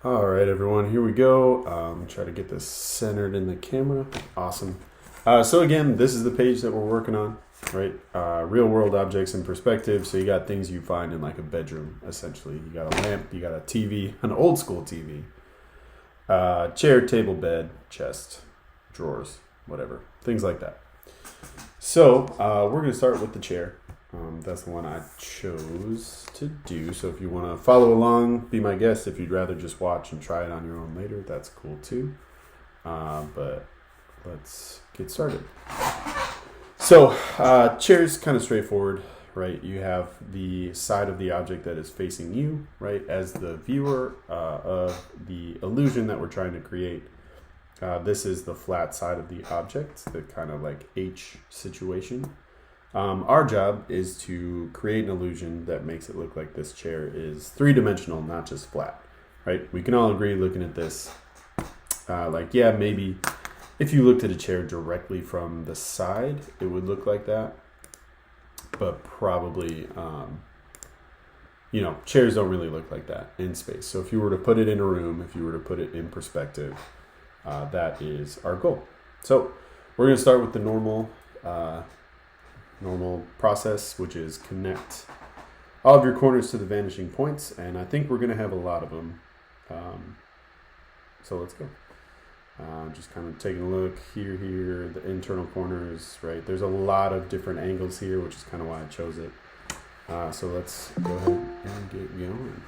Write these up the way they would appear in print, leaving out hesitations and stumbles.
All right, everyone, here we go. Try to get this centered in the camera. Awesome. So again, this is the page that we're working on, right? Real world objects in perspective. So you got things you find in like a bedroom, essentially. You got a lamp, you got a TV, an old school TV, chair, table, bed, chest, drawers, whatever, things like that. So we're going to start with the chair. That's the one I chose to do. So if you want to follow along, be my guest. If you'd rather just watch and try it on your own later, that's cool too. But let's get started. So chair's kind of straightforward, right? You have the side of the object that is facing you, right? As the viewer of the illusion that we're trying to create. This is the flat side of the object, the kind of like H situation. Our job is to create an illusion that makes it look like this chair is three-dimensional, not just flat, right? We can all agree looking at this, yeah, maybe if you looked at a chair directly from the side, it would look like that. But probably, chairs don't really look like that in space. So if you were to put it in a room, if you were to put it in perspective, that is our goal. So we're going to start with the normal process, which is connect all of your corners to the vanishing points, and I think we're going to have a lot of them. So let's go. Just kind of taking a look here, the internal corners, right? There's a lot of different angles here, which is kind of why I chose it. So let's go ahead and get going.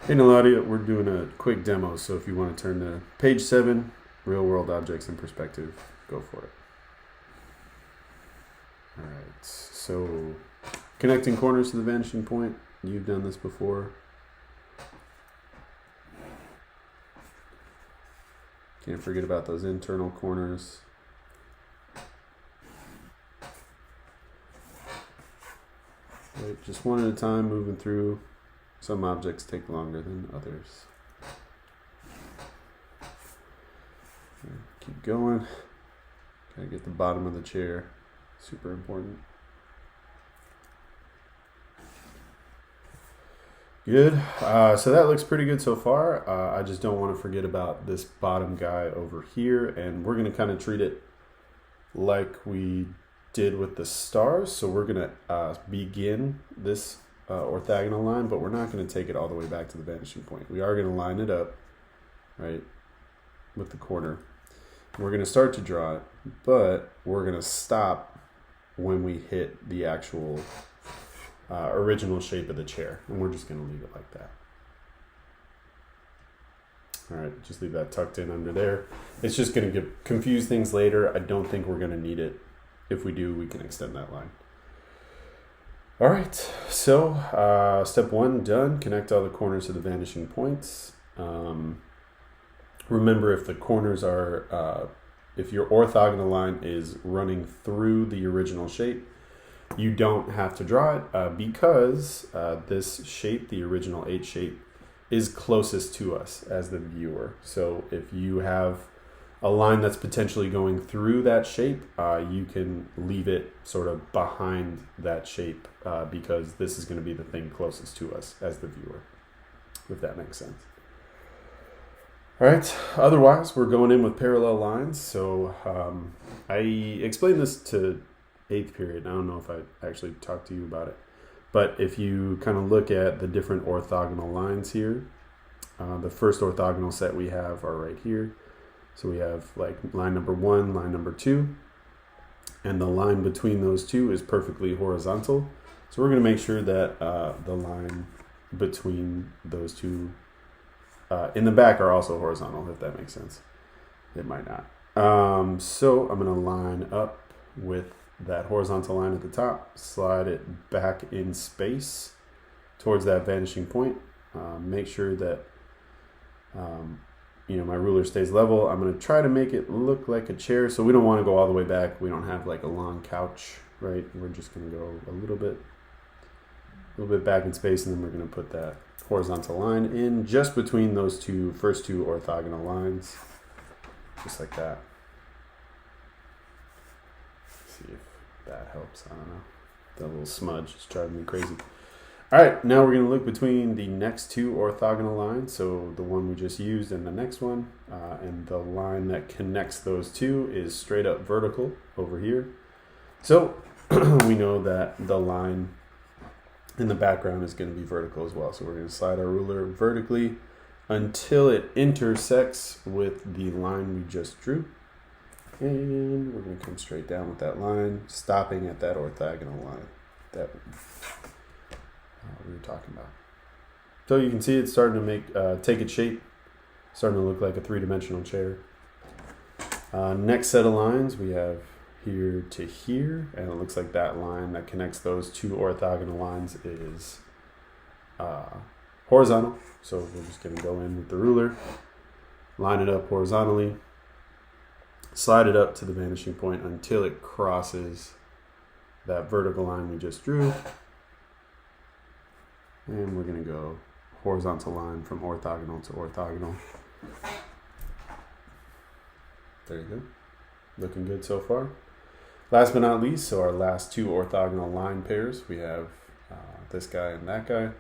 In Eladia, we're doing a quick demo, so if you want to turn to page 7, real world objects in perspective, go for it. All right, so connecting corners to the vanishing point. You've done this before. Can't forget about those internal corners. Right, just one at a time, moving through. Some objects take longer than others. Okay, keep going. Gotta get the bottom of the chair. Super important. Good. So that looks pretty good so far. I just don't want to forget about this bottom guy over here, and we're going to kind of treat it like we did with the stars. So we're going to begin this orthogonal line, but we're not going to take it all the way back to the vanishing point. We are going to line it up, right, with the corner. We're going to start to draw it, but we're going to stop when we hit the actual original shape of the chair, and we're just going to leave it like that. All right, just leave that tucked in under there. It's just going to confuse things later. I don't think we're going to need it. If we do, we can extend that line. All right, so step 1 done. Connect all the corners to the vanishing points. Remember, if the corners are, if your orthogonal line is running through the original shape, you don't have to draw it because this shape, the original H shape, is closest to us as the viewer. So if you have a line that's potentially going through that shape, you can leave it sort of behind that shape because this is going to be the thing closest to us as the viewer, if that makes sense. All right, otherwise we're going in with parallel lines. So I explained this to 8th period. I don't know if I actually talked to you about it, but if you kind of look at the different orthogonal lines here, the first orthogonal set we have are right here. So we have like line number 1, line number 2, and the line between those two is perfectly horizontal. So we're going to make sure that the line between those two in the back are also horizontal, if that makes sense. It might not. So I'm going to line up with that horizontal line at the top, slide it back in space towards that vanishing point. Make sure that my ruler stays level. I'm going to try to make it look like a chair, so we don't want to go all the way back. We don't have like a long couch, right? We're just going to go a little bit back in space, and then we're going to put that horizontal line in just between those first two orthogonal lines, just like that. See if that helps. I don't know. That little smudge is driving me crazy. All right, now we're going to look between the next two orthogonal lines, so the one we just used and the next one, and the line that connects those two is straight up vertical over here. So we know that the line in the background is going to be vertical as well. So we're going to slide our ruler vertically until it intersects with the line we just drew. And we're going to come straight down with that line, stopping at that orthogonal line that we were talking about. So you can see it's starting to make take its shape, starting to look like a three-dimensional chair. Next set of lines we have here to here, and it looks like that line that connects those two orthogonal lines is horizontal. So we're just going to go in with the ruler, line it up horizontally, slide it up to the vanishing point until it crosses that vertical line we just drew. And we're going to go horizontal line from orthogonal to orthogonal. There you go. Looking good so far. Last but not least, so our last two orthogonal line pairs, we have this guy and that guy.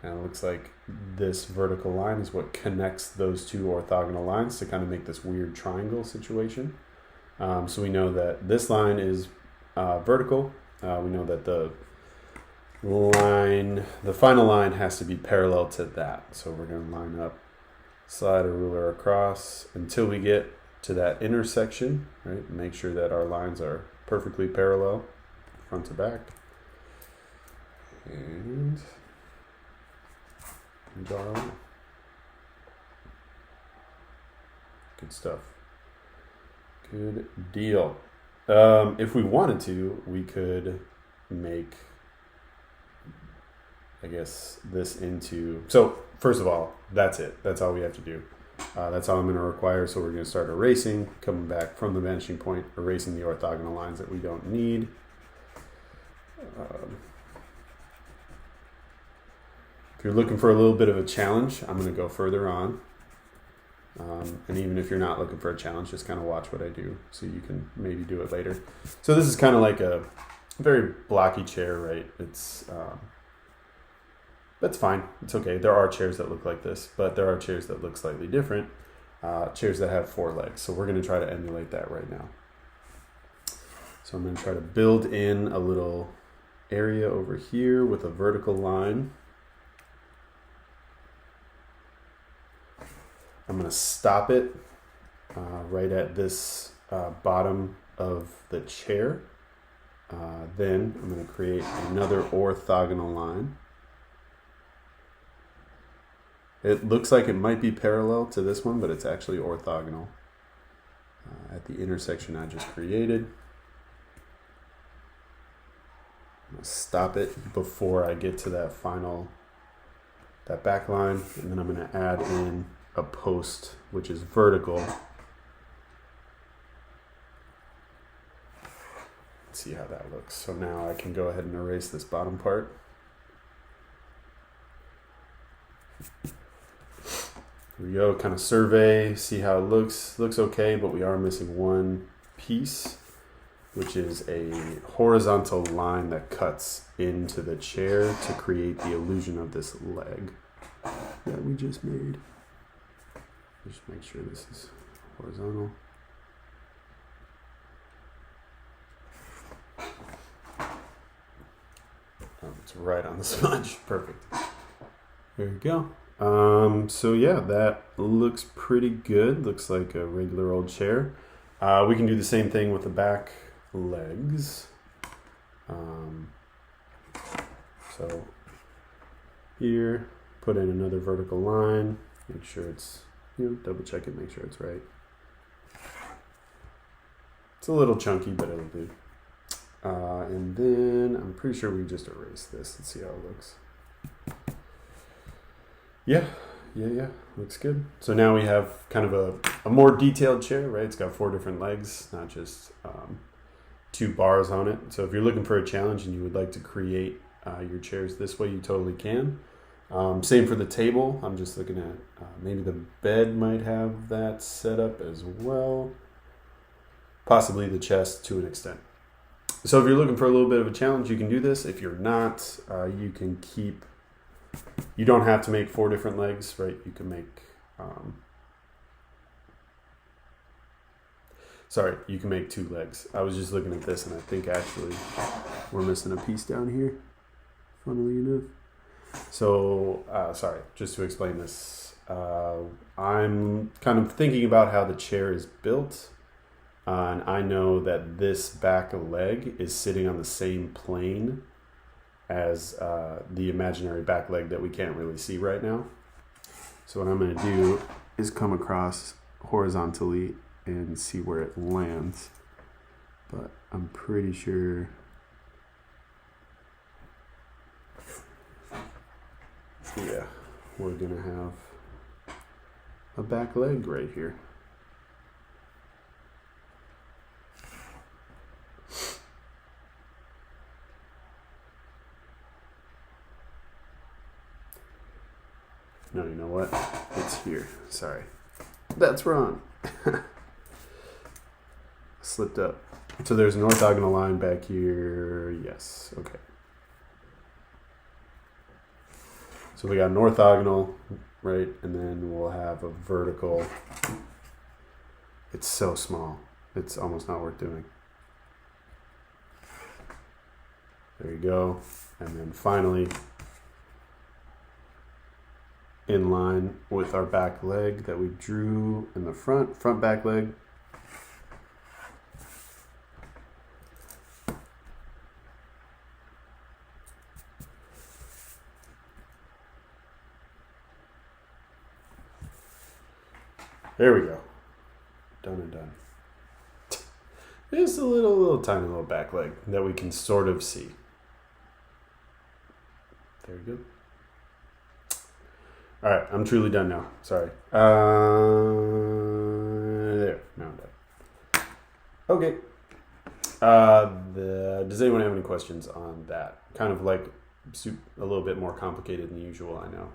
And it looks like this vertical line is what connects those two orthogonal lines to kind of make this weird triangle situation. So we know that this line is vertical. We know that the final line has to be parallel to that. So we're going to line up, slide a ruler across until we get to that intersection, right? Make sure that our lines are perfectly parallel, front to back. And draw our line. Good stuff. Good deal. If we wanted to, we could make, I guess, this into... So, first of all, that's it. That's all we have to do. That's all I'm going to require. So we're going to start erasing, coming back from the vanishing point, erasing the orthogonal lines that we don't need. If you're looking for a little bit of a challenge, I'm going to go further on. And even if you're not looking for a challenge, just kind of watch what I do so you can maybe do it later. So this is kind of like a very blocky chair, right? It's that's fine. It's okay. There are chairs that look like this, but there are chairs that look slightly different. Chairs that have 4 legs. So we're going to try to emulate that right now. So I'm going to try to build in a little area over here with a vertical line. I'm going to stop it right at this bottom of the chair. Then I'm going to create another orthogonal line. It looks like it might be parallel to this one, but it's actually orthogonal at the intersection I just created. I'm going to stop it before I get to that back line, and then I'm going to add in a post which is vertical. Let's see how that looks. So now I can go ahead and erase this bottom part. Here we go, kind of survey, see how it looks. Looks okay, but we are missing one piece, which is a horizontal line that cuts into the chair to create the illusion of this leg that we just made. Just make sure this is horizontal. Oh, it's right on the smudge. Perfect. There you go. So yeah, that looks pretty good. Looks like a regular old chair. We can do the same thing with the back legs. So here, put in another vertical line. Make sure it's, double check it, make sure it's right. It's a little chunky, but it'll do. And then I'm pretty sure we just erased this. Let's see how it looks. Yeah, looks good. So now we have kind of a more detailed chair, right? It's got 4 different legs, not just 2 bars on it. So if you're looking for a challenge and you would like to create your chairs this way, you totally can. Same for the table. I'm just looking at maybe the bed might have that set up as well. Possibly the chest to an extent. So if you're looking for a little bit of a challenge, you can do this. If you're not, you can keep. You don't have to make 4 different legs, right? You can make. You can make 2 legs. I was just looking at this, and I think actually we're missing a piece down here. Funnily enough. So, just to explain this, I'm kind of thinking about how the chair is built, and I know that this back leg is sitting on the same plane as the imaginary back leg that we can't really see right now. So what I'm going to do is come across horizontally and see where it lands, but I'm pretty sure we're gonna have a back leg right here. No, you know what? It's here. Sorry. That's wrong. Slipped up. So there's an orthogonal line back here. Yes. Okay. So we got an orthogonal, right? And then we'll have a vertical. It's so small. It's almost not worth doing. There you go. And then finally, in line with our back leg that we drew in the front back leg. There we go. Done and done. Just a little tiny little back leg that we can sort of see. There we go. All right, I'm truly done now. Sorry. There. Now I'm done. Okay. Does anyone have any questions on that? Kind of like a little bit more complicated than usual, I know.